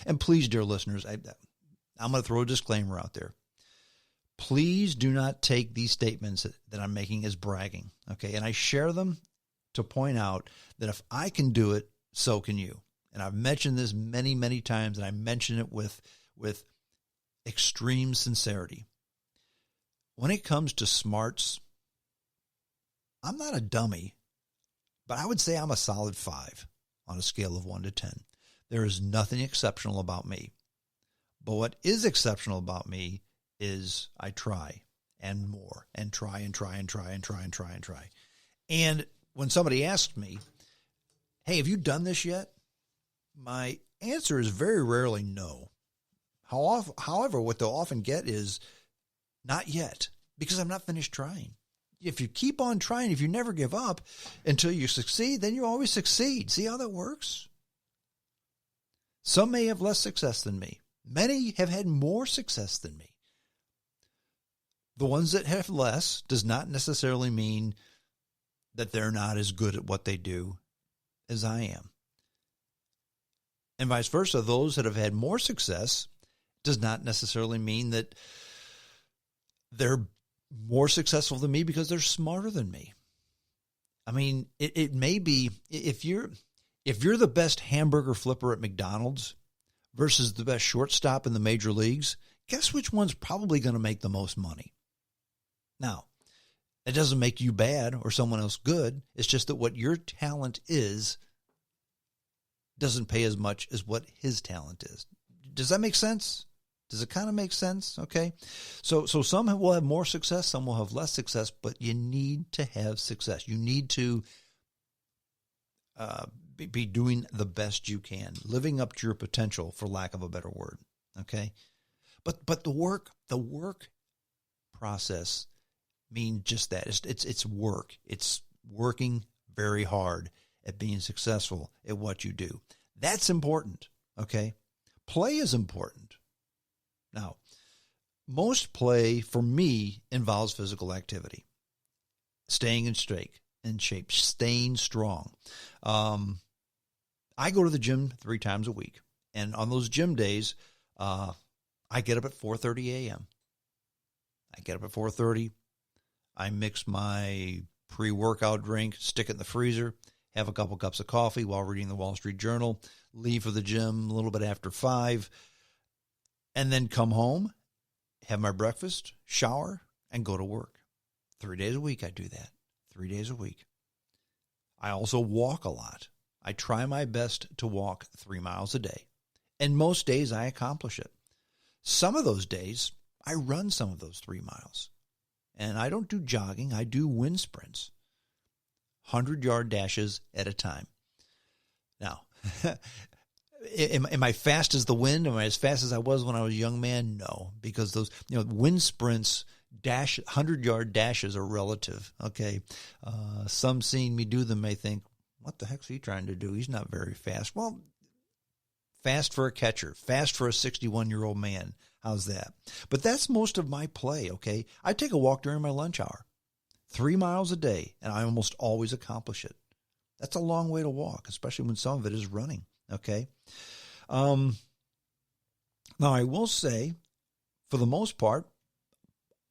And please, dear listeners, I'm going to throw a disclaimer out there. Please do not take these statements that I'm making as bragging, okay? And I share them to point out that if I can do it, so can you. And I've mentioned this many, many times, and I mention it with extreme sincerity. When it comes to smarts, I'm not a dummy, but I would say I'm a solid 5 on a scale of 1 to 10. There is nothing exceptional about me. But what is exceptional about me is I try and more and try and try and try and try and try and try. And when somebody asks me, hey, have you done this yet? My answer is very rarely no. However, what they'll often get is not yet, because I'm not finished trying. If you keep on trying, if you never give up until you succeed, then you always succeed. See how that works? Some may have less success than me. Many have had more success than me. The ones that have less does not necessarily mean that they're not as good at what they do as I am. And vice versa, those that have had more success does not necessarily mean that they're more successful than me because they're smarter than me. I mean, it may be, if you're the best hamburger flipper at McDonald's versus the best shortstop in the major leagues, guess which one's probably going to make the most money? Now, it doesn't make you bad or someone else good. It's just that what your talent is doesn't pay as much as what his talent is. Does that make sense? Does it kind of make sense? Okay. So some will have more success, some will have less success, but you need to have success. You need to be doing the best you can, living up to your potential, for lack of a better word. Okay. But the work process means just that. It's work. It's working very hard at being successful at what you do. That's important. Okay. Play is important. Now, most play for me involves physical activity, staying in shape, staying strong. I go to the gym 3 times a week, and on those gym days, I get up at 4:30 a.m. I get up at 4:30. I mix my pre-workout drink, stick it in the freezer, have a couple cups of coffee while reading the Wall Street Journal, leave for the gym a little bit after 5, and then come home, have my breakfast, shower, and go to work. 3 days a week I do that. 3 days a week. I also walk a lot. I try my best to walk 3 miles a day. And most days I accomplish it. Some of those days, I run some of those 3 miles. And I don't do jogging. I do wind sprints. 100-yard dashes at a time. Now, am I fast as the wind? Am I as fast as I was when I was a young man? No, because those wind sprints, 100-yard dashes are relative. Okay, some seeing me do them may think, "What the heck's he trying to do? He's not very fast." Well, fast for a catcher, fast for a 61-year-old man. How's that? But that's most of my play. Okay, I take a walk during my lunch hour, 3 miles a day, and I almost always accomplish it. That's a long way to walk, especially when some of it is running. Okay. Now I will say, for the most part,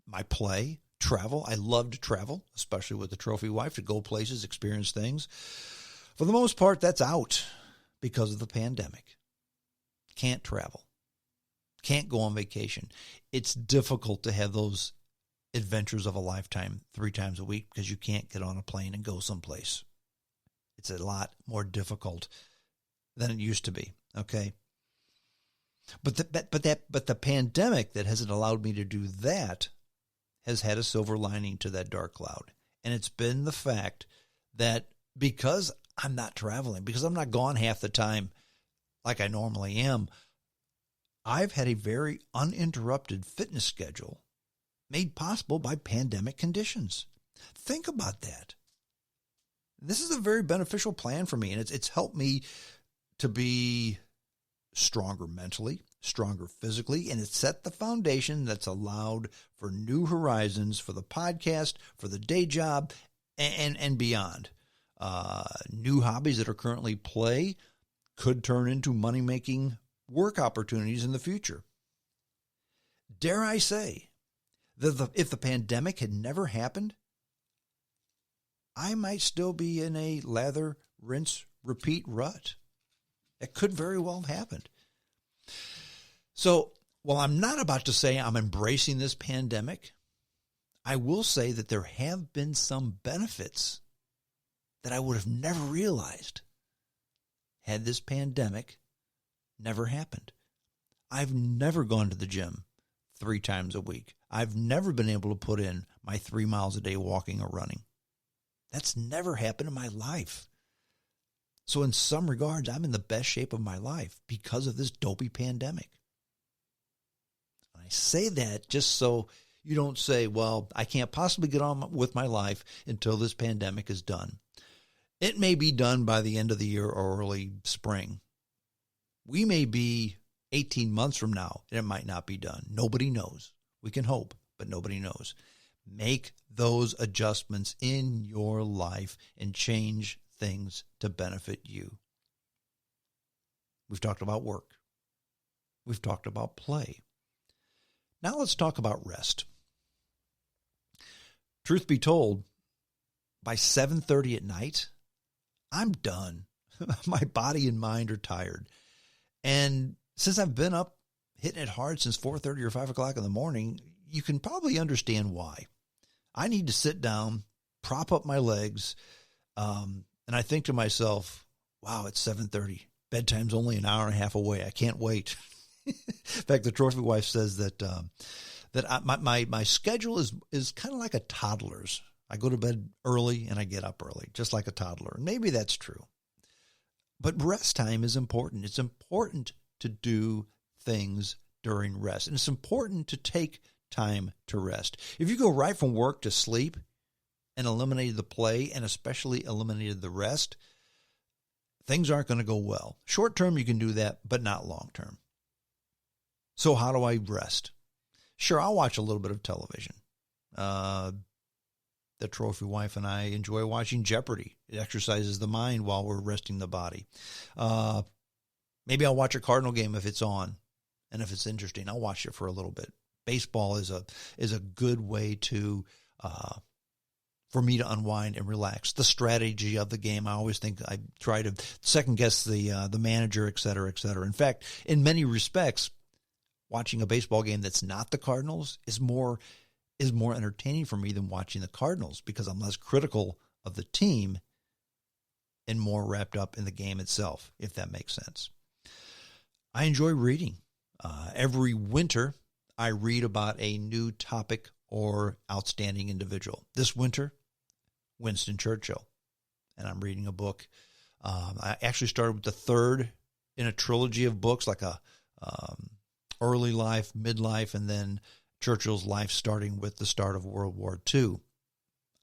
my play, travel, I love to travel, especially with the trophy wife, to go places, experience things. For the most part, that's out because of the pandemic. Can't travel. Can't go on vacation. It's difficult to have those adventures of a lifetime 3 times a week because you can't get on a plane and go someplace. It's a lot more difficult than it used to be. Okay. But the pandemic that hasn't allowed me to do that has had a silver lining to that dark cloud. And it's been the fact that because I'm not traveling, because I'm not gone half the time like I normally am, I've had a very uninterrupted fitness schedule made possible by pandemic conditions. Think about that. This is a very beneficial plan for me, and it's helped me to be stronger mentally, stronger physically, and it's set the foundation that's allowed for new horizons for the podcast, for the day job, and beyond. New hobbies that are currently play could turn into money-making work opportunities in the future. Dare I say that if the pandemic had never happened, I might still be in a lather, rinse, repeat rut. It could very well have happened. So while I'm not about to say I'm embracing this pandemic, I will say that there have been some benefits that I would have never realized had this pandemic never happened. I've never gone to the gym 3 times a week. I've never been able to put in my 3 miles a day walking or running. That's never happened in my life. So in some regards, I'm in the best shape of my life because of this dopey pandemic. And I say that just so you don't say, well, I can't possibly get on with my life until this pandemic is done. It may be done by the end of the year or early spring. We may be 18 months from now, and it might not be done. Nobody knows. We can hope, but nobody knows. Make those adjustments in your life and change things to benefit you. We've talked about work. We've talked about play. Now let's talk about rest. Truth be told, by 7:30 at night, I'm done. My body and mind are tired. And since I've been up hitting it hard since 4:30 or 5 o'clock in the morning, you can probably understand why. I need to sit down, prop up my legs, and I think to myself, wow, it's 7:30. Bedtime's only an hour and a half away. I can't wait. In fact, the trophy wife says that my schedule is kind of like a toddler's. I go to bed early and I get up early, just like a toddler. Maybe that's true. But rest time is important. It's important to do things during rest. And it's important to take time to rest. If you go right from work to sleep and eliminated the play and especially eliminated the rest, things aren't going to go well. Short term, you can do that, but not long term. So how do I rest? Sure, I'll watch a little bit of television. The trophy wife and I enjoy watching Jeopardy. It exercises the mind while we're resting the body. Maybe I'll watch a Cardinal game if it's on. And if it's interesting, I'll watch it for a little bit. Baseball is a good way to for me to unwind and relax. The strategy of the game, I always think I try to second guess the manager, et cetera, et cetera. In fact, in many respects, watching a baseball game that's not the Cardinals is more entertaining for me than watching the Cardinals because I'm less critical of the team and more wrapped up in the game itself, if that makes sense. I enjoy reading. Every winter, I read about a new topic or outstanding individual. This winter, Winston Churchill. And I'm reading a book. I actually started with the third in a trilogy of books, like a early life, midlife, and then Churchill's life starting with the start of World War II.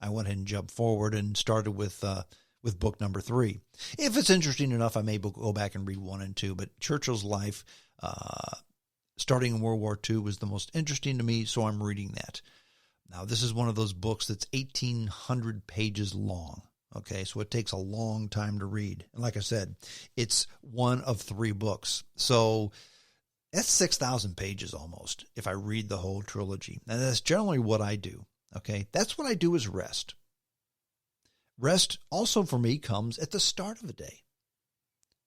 I went ahead and jumped forward and started with book number 3. If it's interesting enough, I may go back and read 1 and 2. But Churchill's life, starting in World War II, was the most interesting to me, so I'm reading that. Now, this is one of those books that's 1,800 pages long. Okay, so it takes a long time to read. And like I said, it's one of 3 books. So that's 6,000 pages almost if I read the whole trilogy. And that's generally what I do. Okay, that's what I do is rest. Rest also for me comes at the start of the day.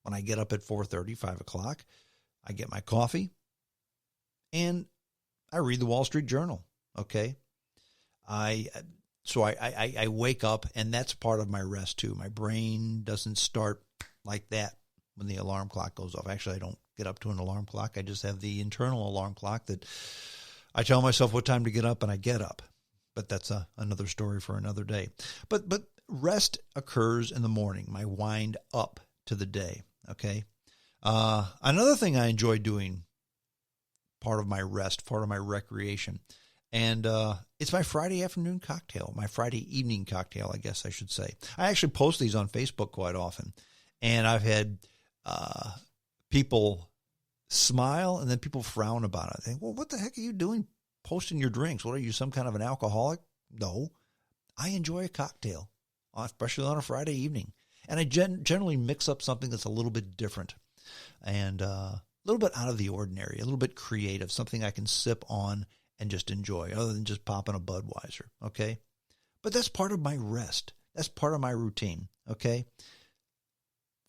When I get up at 4:30, 5 o'clock, I get my coffee and I read the Wall Street Journal. Okay, I wake up and that's part of my rest too. My brain doesn't start like that when the alarm clock goes off. Actually, I don't get up to an alarm clock. I just have the internal alarm clock that I tell myself what time to get up and I get up. But that's another story for another day. But rest occurs in the morning, my wind up to the day. Okay. Another thing I enjoy doing, part of my rest, part of my recreation, and it's my Friday afternoon cocktail, my Friday evening cocktail, I guess I should say. I actually post these on Facebook quite often, and I've had people smile and then people frown about it. I think, well, what the heck are you doing posting your drinks? What are you, some kind of an alcoholic? No, I enjoy a cocktail, especially on a Friday evening. And I generally mix up something that's a little bit different. And little bit out of the ordinary, a little bit creative, something I can sip on and just enjoy other than just popping a Budweiser, okay? But that's part of my rest. That's part of my routine, okay?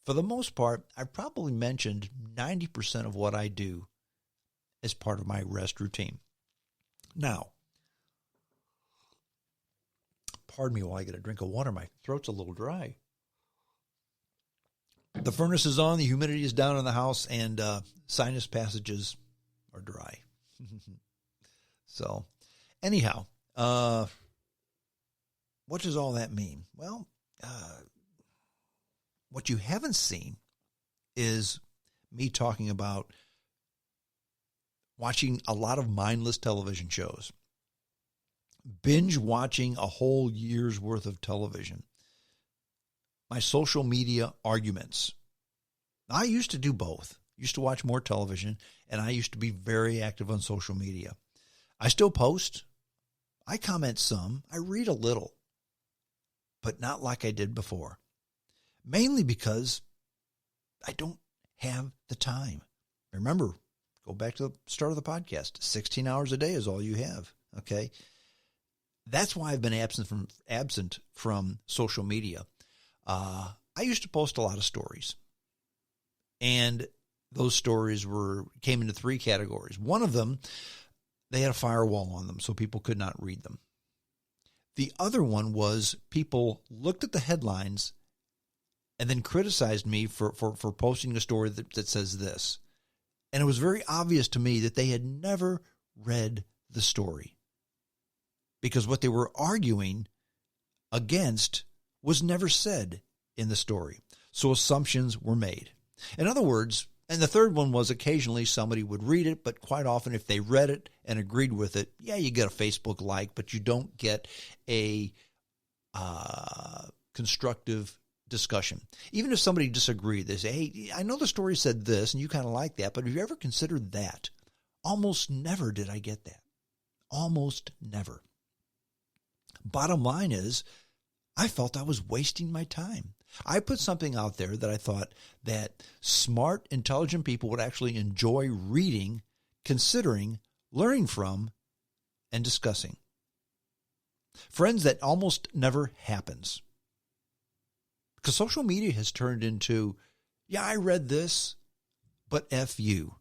For the most part, I probably mentioned 90% of what I do as part of my rest routine. Now, pardon me while I get a drink of water. My throat's a little dry. The furnace is on, the humidity is down in the house, and sinus passages are dry. So, anyhow, what does all that mean? Well, what you haven't seen is me talking about watching a lot of mindless television shows, binge watching a whole year's worth of television, my social media arguments. I used to do both. Used to watch more television, and I used to be very active on social media. I still post. I comment some. I read a little, but not like I did before. Mainly because I don't have the time. Remember, go back to the start of the podcast. 16 hours a day is all you have, okay? That's why I've been absent from social media. I used to post a lot of stories, and those stories came into three categories. One of them, they had a firewall on them, so people could not read them. The other one was people looked at the headlines and then criticized me for posting a story that says this. And it was very obvious to me that they had never read the story, because what they were arguing against was never said in the story. So assumptions were made. In other words, and the third one was occasionally somebody would read it, but quite often if they read it and agreed with it, yeah, you get a Facebook like, but you don't get a constructive discussion. Even if somebody disagreed, they say, hey, I know the story said this and you kind of like that, but have you ever considered that? Almost never did I get that. Almost never. Bottom line is, I felt I was wasting my time. I put something out there that I thought that smart, intelligent people would actually enjoy reading, considering, learning from, and discussing. Friends, that almost never happens. Because social media has turned into, yeah, I read this, but F you.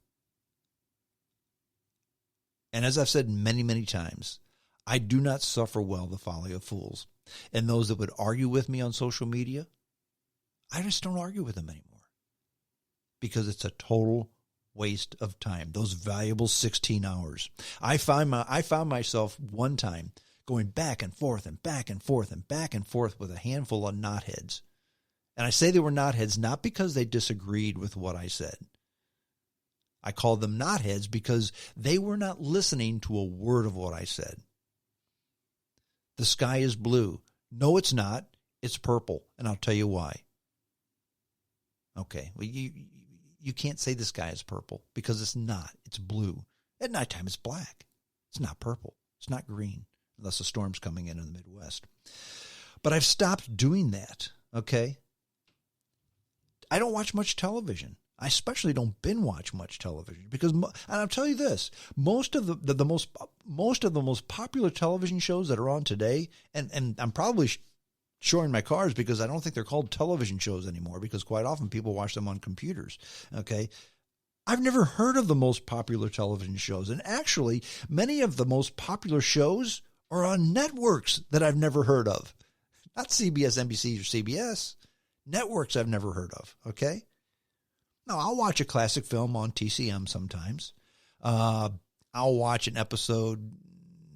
And as I've said many, many times, I do not suffer well the folly of fools. And those that would argue with me on social media, I just don't argue with them anymore, because it's a total waste of time. Those valuable 16 hours. I found myself one time going back and forth and back and forth and back and forth with a handful of knotheads. And I say they were knotheads not because they disagreed with what I said. I called them knotheads because they were not listening to a word of what I said. The sky is blue. No, it's not. It's purple. And I'll tell you why. Okay, well, you can't say the sky is purple because it's not. It's blue. At nighttime, it's black. It's not purple. It's not green, unless a storm's coming in the Midwest. But I've stopped doing that, okay? I don't watch much television. I especially don't binge watch much television because, and I'll tell you this: most of the most popular television shows that are on today, and I'm probably showing my cards because I don't think they're called television shows anymore, because quite often people watch them on computers. Okay, I've never heard of the most popular television shows, and actually, many of the most popular shows are on networks that I've never heard of, not CBS, NBC, or CBS. Networks I've never heard of. Okay. Now, I'll watch a classic film on TCM sometimes. I'll watch an episode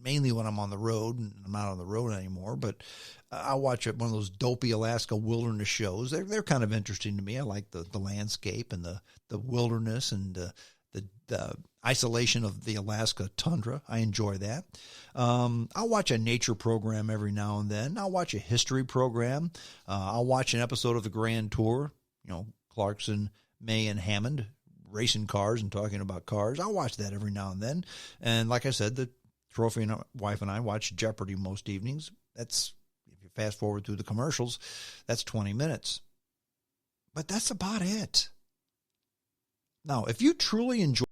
mainly when I'm on the road, and I'm not on the road anymore, but I'll watch one of those dopey Alaska wilderness shows. They're kind of interesting to me. I like the landscape and the wilderness and the isolation of the Alaska tundra. I enjoy that. I'll watch a nature program every now and then. I'll watch a history program. I'll watch an episode of the Grand Tour, Clarkson, May, and Hammond racing cars and talking about cars. I'll watch that every now and then. And like I said, the trophy wife and I watch Jeopardy most evenings. That's, if you fast forward through the commercials, that's 20 minutes. But that's about it. Now, if you truly enjoy